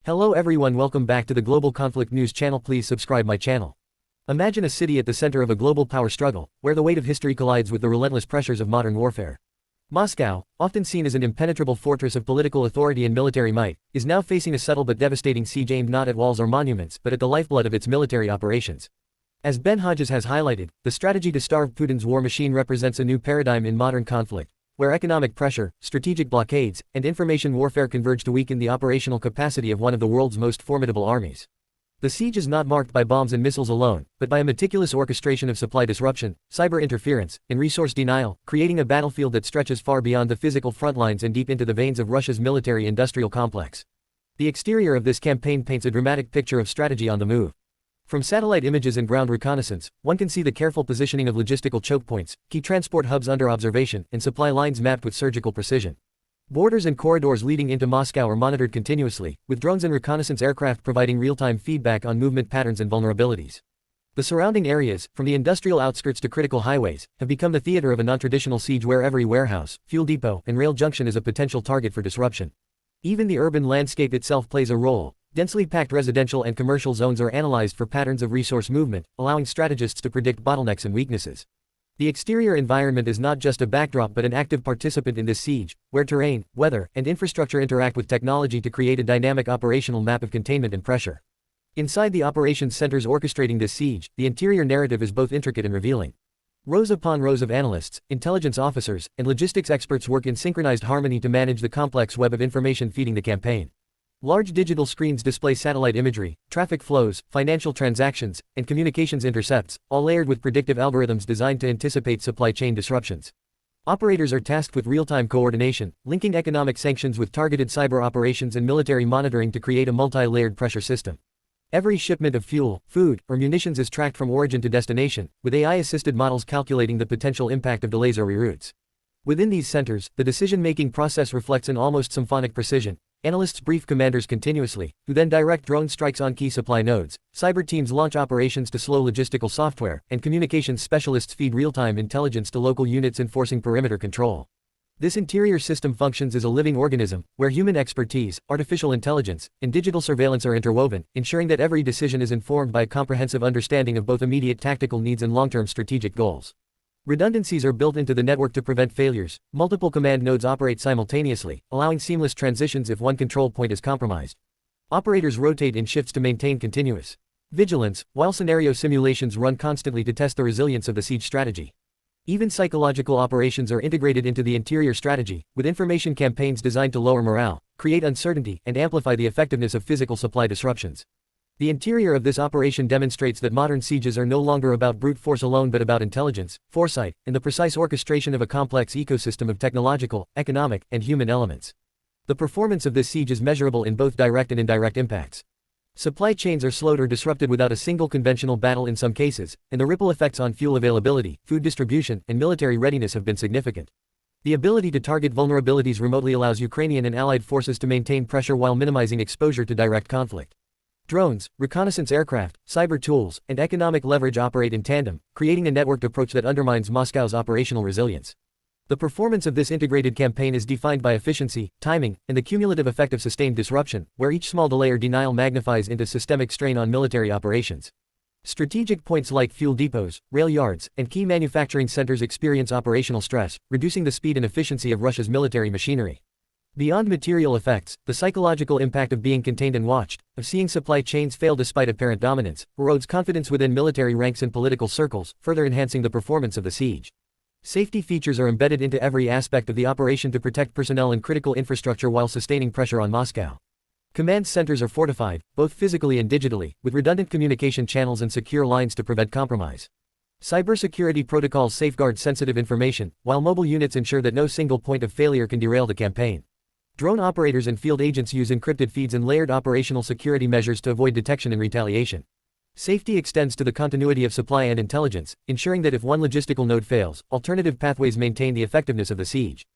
Hello everyone, welcome back to the Global Conflict News channel. Please subscribe my channel. Imagine a city at the center of a global power struggle, where the weight of history collides with the relentless pressures of modern warfare. Moscow, often seen as an impenetrable fortress of political authority and military might, is now facing a subtle but devastating siege aimed not at walls or monuments but at the lifeblood of its military operations. As Ben Hodges has highlighted, the strategy to starve Putin's war machine represents a new paradigm in modern conflict, where economic pressure, strategic blockades, and information warfare converge to weaken the operational capacity of one of the world's most formidable armies. The siege is not marked by bombs and missiles alone, but by a meticulous orchestration of supply disruption, cyber interference, and resource denial, creating a battlefield that stretches far beyond the physical front lines and deep into the veins of Russia's military-industrial complex. The exterior of this campaign paints a dramatic picture of strategy on the move. From satellite images and ground reconnaissance, one can see the careful positioning of logistical choke points, key transport hubs under observation, and supply lines mapped with surgical precision. Borders and corridors leading into Moscow are monitored continuously, with drones and reconnaissance aircraft providing real-time feedback on movement patterns and vulnerabilities. The surrounding areas, from the industrial outskirts to critical highways, have become the theater of a non-traditional siege where every warehouse, fuel depot, and rail junction is a potential target for disruption. Even the urban landscape itself plays a role. Densely packed residential and commercial zones are analyzed for patterns of resource movement, allowing strategists to predict bottlenecks and weaknesses. The exterior environment is not just a backdrop but an active participant in this siege, where terrain, weather, and infrastructure interact with technology to create a dynamic operational map of containment and pressure. Inside the operations centers orchestrating this siege, the interior narrative is both intricate and revealing. Rows upon rows of analysts, intelligence officers, and logistics experts work in synchronized harmony to manage the complex web of information feeding the campaign. Large digital screens display satellite imagery, traffic flows, financial transactions, and communications intercepts, all layered with predictive algorithms designed to anticipate supply chain disruptions. Operators are tasked with real-time coordination, linking economic sanctions with targeted cyber operations and military monitoring to create a multi-layered pressure system. Every shipment of fuel, food, or munitions is tracked from origin to destination, with AI-assisted models calculating the potential impact of delays or reroutes. Within these centers, the decision-making process reflects an almost symphonic precision. Analysts brief commanders continuously, who then direct drone strikes on key supply nodes. Cyber teams launch operations to slow logistical software, and communications specialists feed real-time intelligence to local units enforcing perimeter control. This interior system functions as a living organism, where human expertise, artificial intelligence, and digital surveillance are interwoven, ensuring that every decision is informed by a comprehensive understanding of both immediate tactical needs and long-term strategic goals. Redundancies are built into the network to prevent failures. Multiple command nodes operate simultaneously, allowing seamless transitions if one control point is compromised. Operators rotate in shifts to maintain continuous vigilance, while scenario simulations run constantly to test the resilience of the siege strategy. Even psychological operations are integrated into the interior strategy, with information campaigns designed to lower morale, create uncertainty, and amplify the effectiveness of physical supply disruptions. The interior of this operation demonstrates that modern sieges are no longer about brute force alone but about intelligence, foresight, and the precise orchestration of a complex ecosystem of technological, economic, and human elements. The performance of this siege is measurable in both direct and indirect impacts. Supply chains are slowed or disrupted without a single conventional battle in some cases, and the ripple effects on fuel availability, food distribution, and military readiness have been significant. The ability to target vulnerabilities remotely allows Ukrainian and allied forces to maintain pressure while minimizing exposure to direct conflict. Drones, reconnaissance aircraft, cyber tools, and economic leverage operate in tandem, creating a networked approach that undermines Moscow's operational resilience. The performance of this integrated campaign is defined by efficiency, timing, and the cumulative effect of sustained disruption, where each small delay or denial magnifies into systemic strain on military operations. Strategic points like fuel depots, rail yards, and key manufacturing centers experience operational stress, reducing the speed and efficiency of Russia's military machinery. Beyond material effects, the psychological impact of being contained and watched, of seeing supply chains fail despite apparent dominance, erodes confidence within military ranks and political circles, further enhancing the performance of the siege. Safety features are embedded into every aspect of the operation to protect personnel and critical infrastructure while sustaining pressure on Moscow. Command centers are fortified, both physically and digitally, with redundant communication channels and secure lines to prevent compromise. Cybersecurity protocols safeguard sensitive information, while mobile units ensure that no single point of failure can derail the campaign. Drone operators and field agents use encrypted feeds and layered operational security measures to avoid detection and retaliation. Safety extends to the continuity of supply and intelligence, ensuring that if one logistical node fails, alternative pathways maintain the effectiveness of the siege.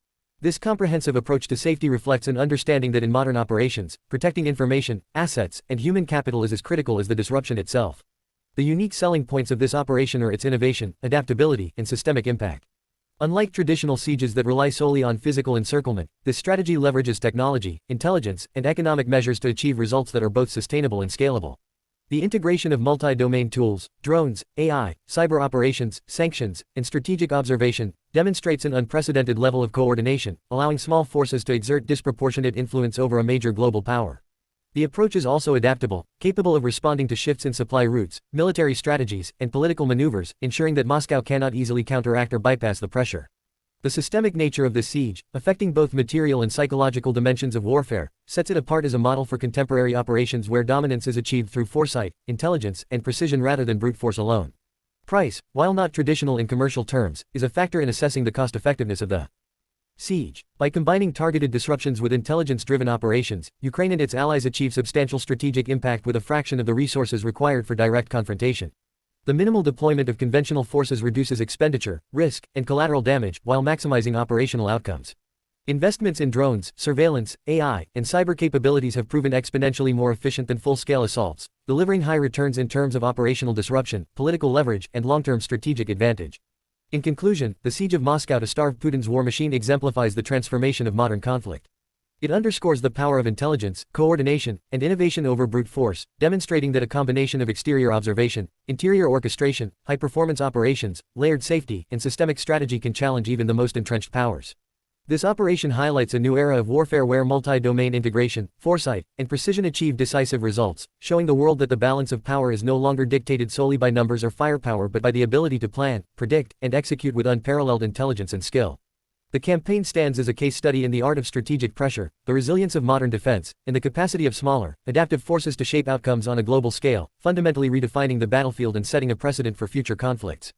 This comprehensive approach to safety reflects an understanding that in modern operations, protecting information, assets, and human capital is as critical as the disruption itself. The unique selling points of this operation are its innovation, adaptability, and systemic impact. Unlike traditional sieges that rely solely on physical encirclement, this strategy leverages technology, intelligence, and economic measures to achieve results that are both sustainable and scalable. The integration of multi-domain tools, drones, AI, cyber operations, sanctions, and strategic observation demonstrates an unprecedented level of coordination, allowing small forces to exert disproportionate influence over a major global power. The approach is also adaptable, capable of responding to shifts in supply routes, military strategies, and political maneuvers, ensuring that Moscow cannot easily counteract or bypass the pressure. The systemic nature of this siege, affecting both material and psychological dimensions of warfare, sets it apart as a model for contemporary operations where dominance is achieved through foresight, intelligence, and precision rather than brute force alone. Price, while not traditional in commercial terms, is a factor in assessing the cost-effectiveness of the siege. By combining targeted disruptions with intelligence-driven operations, Ukraine and its allies achieve substantial strategic impact with a fraction of the resources required for direct confrontation. The minimal deployment of conventional forces reduces expenditure, risk, and collateral damage while maximizing operational outcomes. Investments in drones, surveillance, AI, and cyber capabilities have proven exponentially more efficient than full-scale assaults, delivering high returns in terms of operational disruption, political leverage, and long-term strategic advantage. In conclusion, the siege of Moscow to starve Putin's war machine exemplifies the transformation of modern conflict. It underscores the power of intelligence, coordination, and innovation over brute force, demonstrating that a combination of exterior observation, interior orchestration, high-performance operations, layered safety, and systemic strategy can challenge even the most entrenched powers. This operation highlights a new era of warfare where multi-domain integration, foresight, and precision achieve decisive results, showing the world that the balance of power is no longer dictated solely by numbers or firepower but by the ability to plan, predict, and execute with unparalleled intelligence and skill. The campaign stands as a case study in the art of strategic pressure, the resilience of modern defense, and the capacity of smaller, adaptive forces to shape outcomes on a global scale, fundamentally redefining the battlefield and setting a precedent for future conflicts.